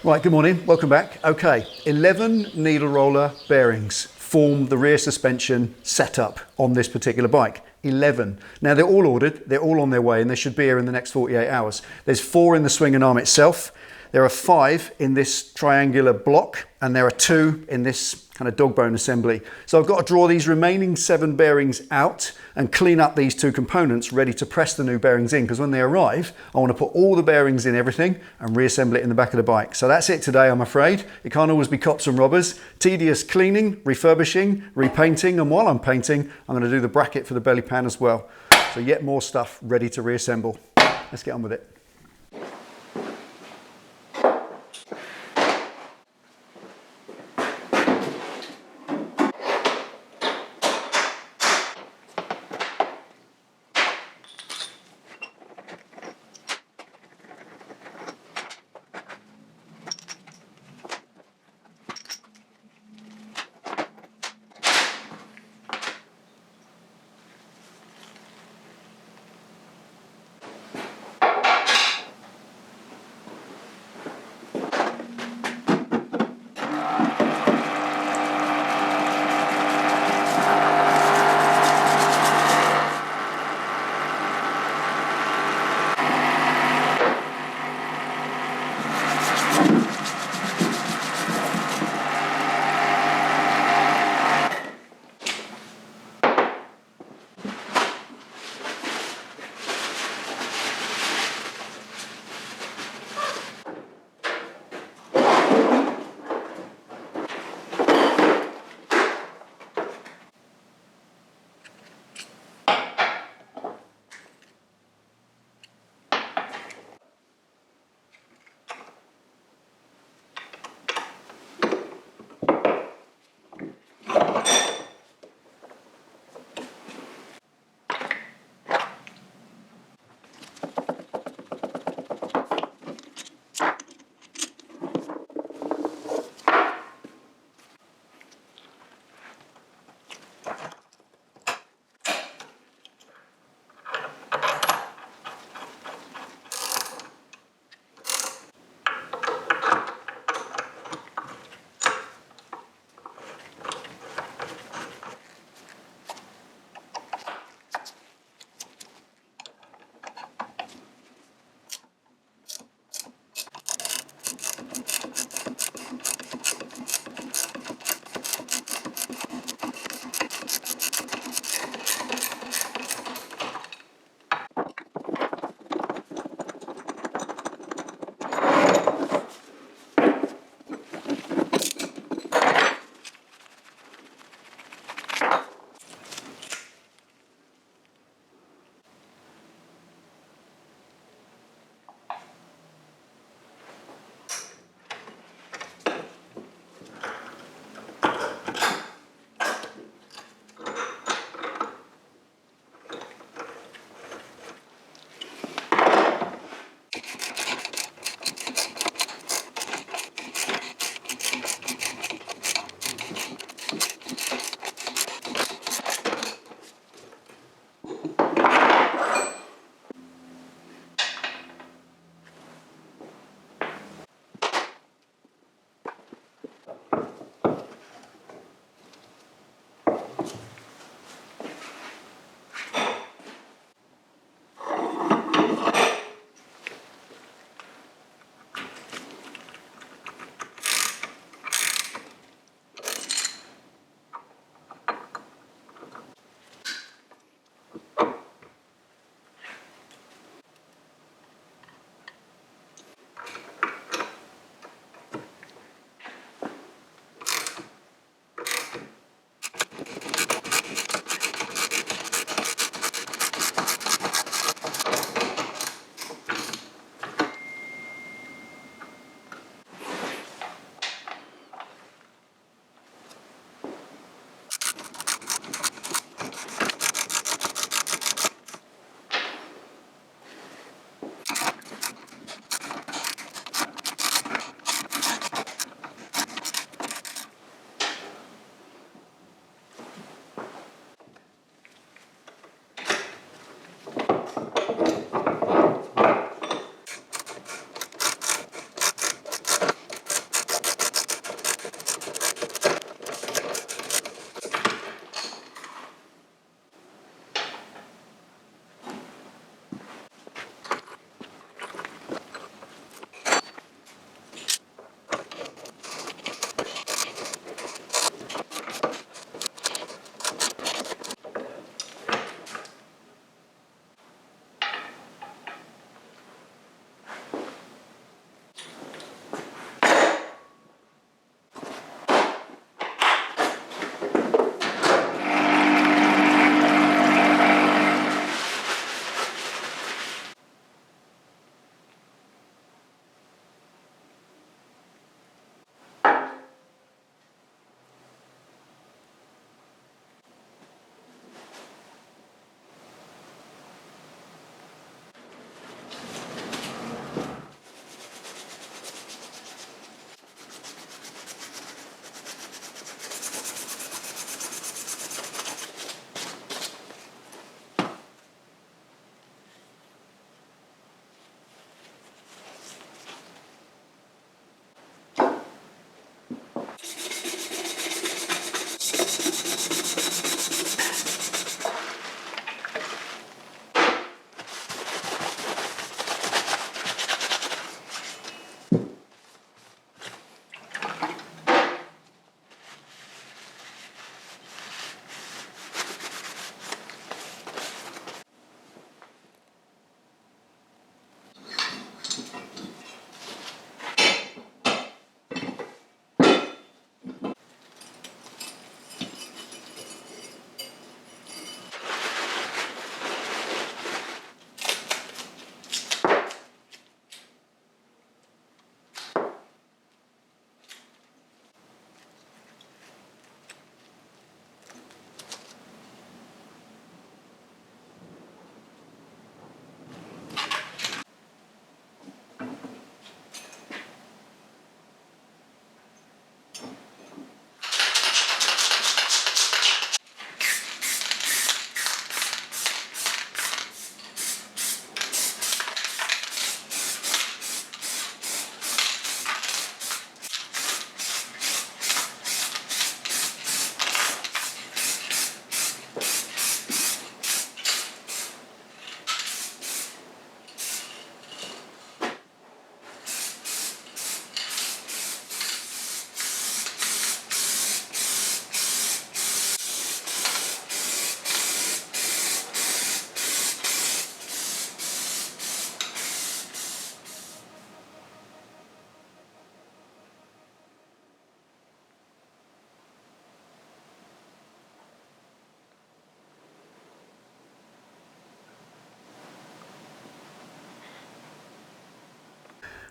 Right, good morning, welcome back. Okay, 11 needle roller bearings form the rear suspension setup on this particular bike. 11. Now they're all ordered, they're all on their way, and they should be here in the next 48 hours. There's 4 in the swing and arm itself. There are 5 in this triangular block, and there are 2 in this kind of dog bone assembly. So I've got to draw these remaining 7 bearings out and clean up these 2 components ready to press the new bearings in, because when they arrive, I want to put all the bearings in everything and reassemble it in the back of the bike. So that's it today, I'm afraid. It can't always be cops and robbers. Tedious cleaning, refurbishing, repainting, and while I'm painting, I'm going to do the bracket for the belly pan as well. So yet more stuff ready to reassemble. Let's get on with it.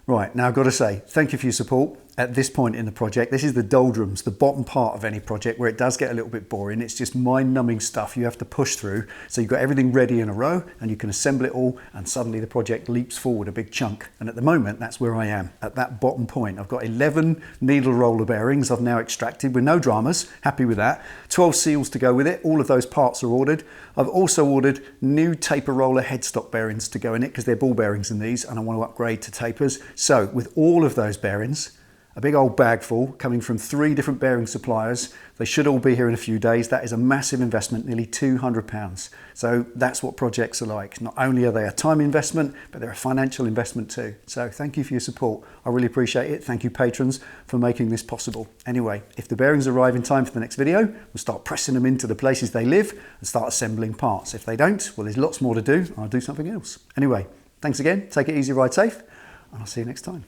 Right, now I've got to say, thank you for your support at this point in the project. This is the doldrums, the bottom part of any project where it does get a little bit boring. It's just mind-numbing stuff you have to push through. So you've got everything ready in a row and you can assemble it all, and suddenly the project leaps forward a big chunk. And at the moment, that's where I am, at that bottom point. I've got 11 needle roller bearings I've now extracted with no dramas, happy with that. 12 seals to go with it, all of those parts are ordered. I've also ordered new taper roller headstock bearings to go in it because they're ball bearings in these and I want to upgrade to tapers. So with all of those bearings, a big old bag full coming from 3 different bearing suppliers. They should all be here in a few days. That is a massive investment, nearly £200. So that's what projects are like. Not only are they a time investment, but they're a financial investment too. So thank you for your support. I really appreciate it. Thank you, patrons, for making this possible. Anyway, if the bearings arrive in time for the next video, we'll start pressing them into the places they live and start assembling parts. If they don't, well, there's lots more to do. I'll do something else. Anyway, thanks again. Take it easy, ride safe, and I'll see you next time.